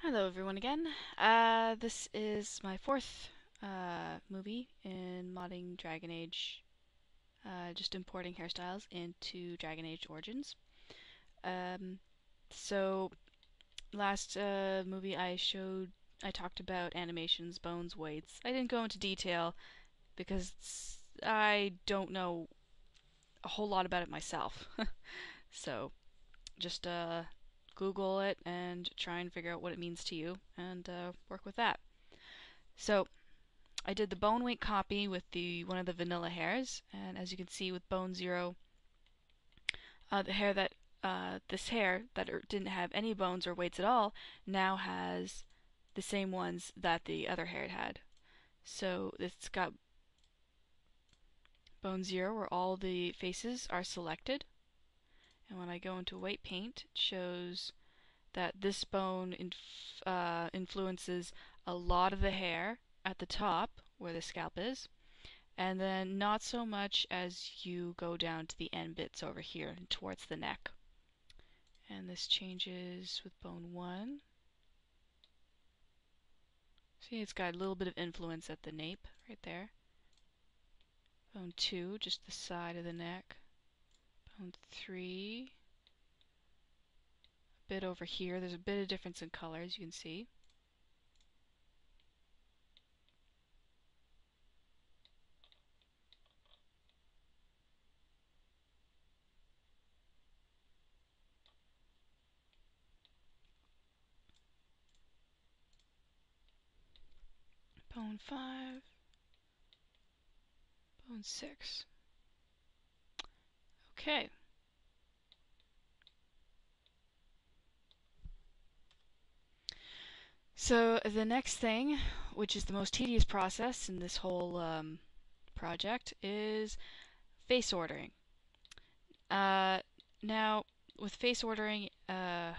Hello everyone again. This is my fourth movie in modding DragonAge, just importing hairstyles into DragonAge Origins. Um, so last movie I talked about animations, bones, weights. I didn't go into detail because I don't know a whole lot about it myself. So just Google it and try and figure out what it means to you and work with that. So I did the bone weight copy with the one of the vanilla hairs, and as you can see with bone 0, the hair that this hair that didn't have any bones or weights at all now has the same ones that the other hair had. So it's got bone 0 where all the faces are selected, and when I go into weight paint, it shows that this bone influences a lot of the hair at the top where the scalp is, and then not so much as you go down to the end bits over here towards the neck. And this changes with bone 1. See, it's got a little bit of influence at the nape right there. Bone 2, just the side of the neck. Bone 3, a bit over here. There's a bit of difference in color, as you can see. Bone 5, bone 6. Okay. So the next thing, which is the most tedious process in this whole project, is face ordering. Now, with face ordering, it's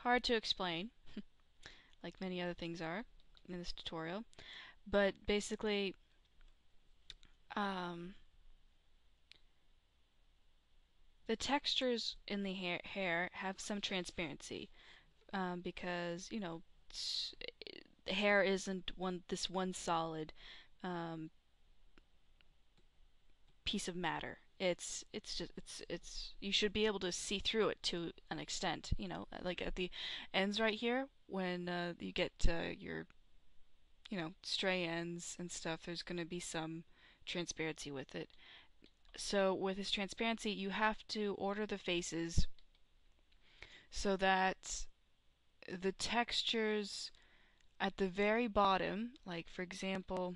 hard to explain, like many other things are in this tutorial. But basically, um, the textures in the hair have some transparency, because the hair isn't this one solid um, piece of matter. It's you should be able to see through it to an extent. Like at the ends right here, when you get your stray ends and stuff, there's going to be some transparency with it. So with this transparency, you have to order the faces so that the textures at the very bottom, like for example,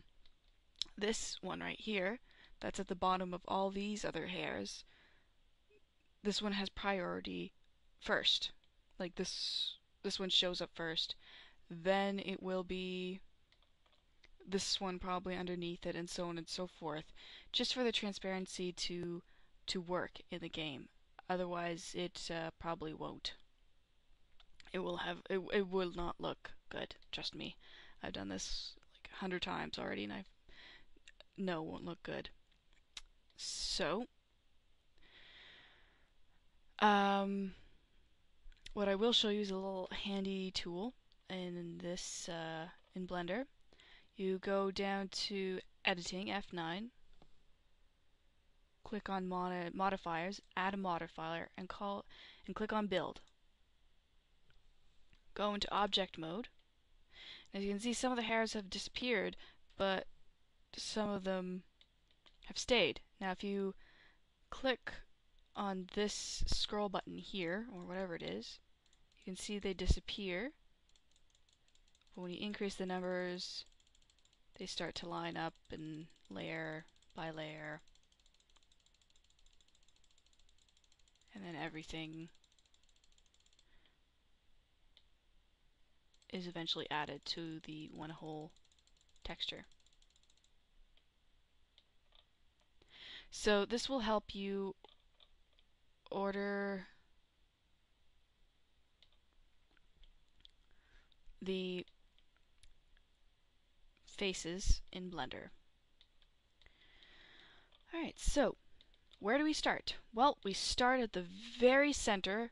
this one right here, that's at the bottom of all these other hairs, this one has priority first. Like this one shows up first. Then it will be this one probably underneath it, and so on and so forth, just for the transparency to work in the game. Otherwise, it probably won't. It will not look good. Trust me, I've done this like 100 times already, and I know it won't look good. So, what I will show you is a little handy tool in this in Blender. You go down to editing, F9, click on modifiers, add a modifier, and click on build. Go into object mode. As you can see, some of the hairs have disappeared, but some of them have stayed. Now if you click on this scroll button here, or whatever it is, you can see they disappear. But when you increase the numbers, they start to line up and layer by layer. And then everything is eventually added to the one whole texture. So this will help you order the faces in Blender. Alright, so where do we start? Well, we start at the very center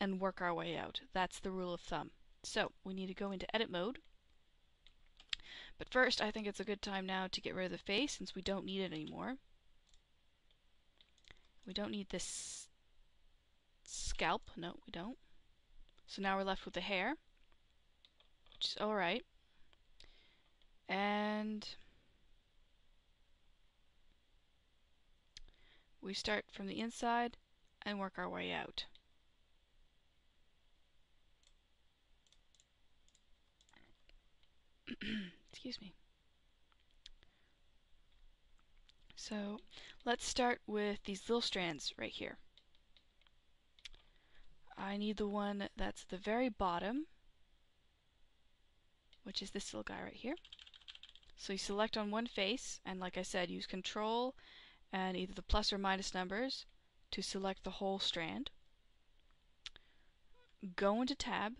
and work our way out. That's the rule of thumb. So we need to go into edit mode. But first, I think it's a good time now to get rid of the face since we don't need it anymore. We don't need this scalp. No, we don't. So now we're left with the hair, which is alright. And we start from the inside and work our way out. Excuse me. So let's start with these little strands right here. I need the one that's at the very bottom, which is this little guy right here. So you select on one face, and like I said, use Control and either the plus or minus numbers to select the whole strand. Go into Tab,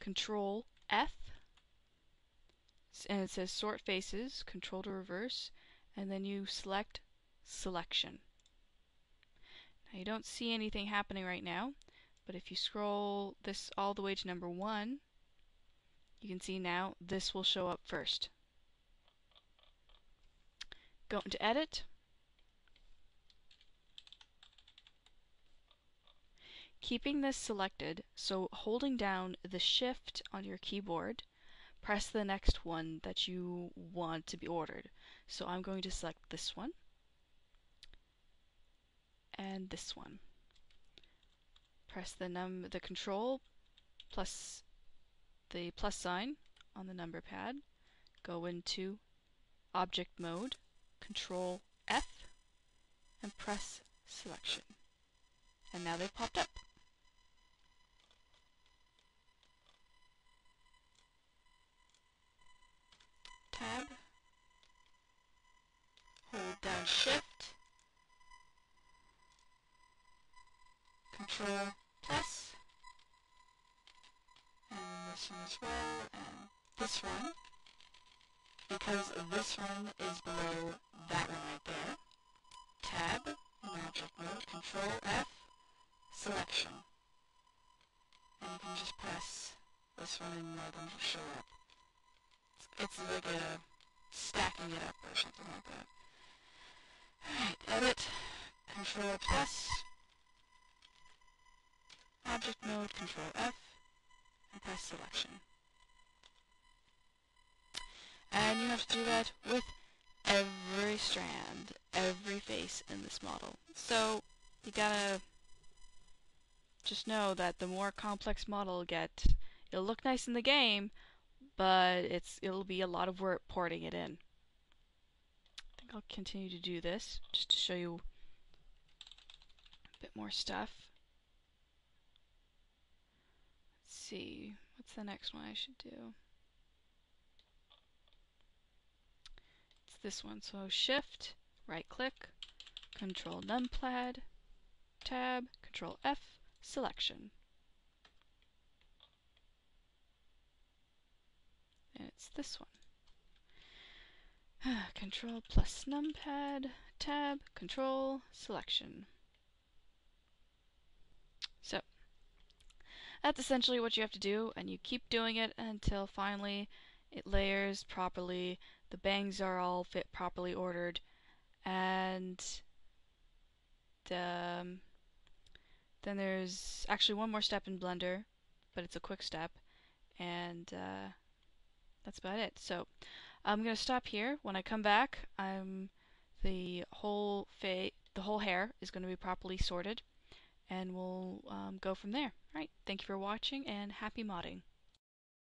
Control F, and it says Sort Faces, Control to reverse, and then you select Selection. Now you don't see anything happening right now, but if you scroll this all the way to number 1, you can see now this will show up first. Go into Edit, keeping this selected, so holding down the Shift on your keyboard, press the next one that you want to be ordered. So I'm going to select this one and this one. Press the Control plus the plus sign on the number pad. Go into Object Mode, Control F, and press Selection. And now they've popped up. Tab, hold down Shift, Control plus, and this one as well, and this one, because this one is below that one right there. Tab, Magic Mode, Control F, Selection. And you can just press this one and more of them will show up. It's like a stacking it up or something like that. Alright, Edit, Control plus, Object Mode, Control F, and press Selection. And you have to do that with every strand, every face in this model. So you gotta just know that the more complex model you get, it'll look nice in the game, but it'll be a lot of work porting it in. I think I'll continue to do this just to show you a bit more stuff. Let's see, what's the next one I should do? It's this one. So Shift, right click, Control numpad, Tab, Control F, Selection. And it's this one. Control plus numpad, Tab, Control, Selection. So that's essentially what you have to do, and you keep doing it until finally it layers properly, the bangs are all fit properly ordered, and then there's actually one more step in Blender, but it's a quick step, and that's about it. So I'm going to stop here. When I come back, the whole hair is going to be properly sorted, and we'll go from there. Alright, thank you for watching, and happy modding.